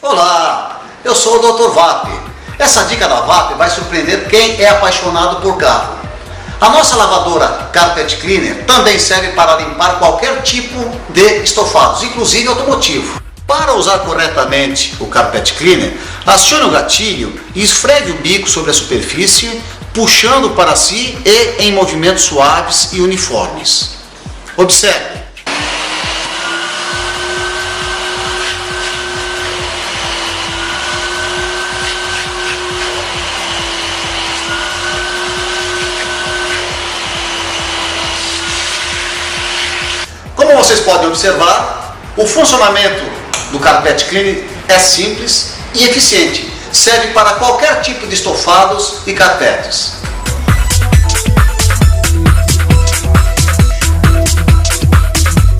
Olá, eu sou o Dr. VAP. Essa dica da VAP vai surpreender quem é apaixonado por carro. A nossa lavadora Carpet Cleaner também serve para limpar qualquer tipo de estofados, inclusive automotivo. Para usar corretamente o Carpet Cleaner, acione o gatilho e esfregue o bico sobre a superfície, puxando para si e em movimentos suaves e uniformes. Observe. Como vocês podem observar, o funcionamento do Carpet Cleaner é simples e eficiente. Serve para qualquer tipo de estofados e carpetes.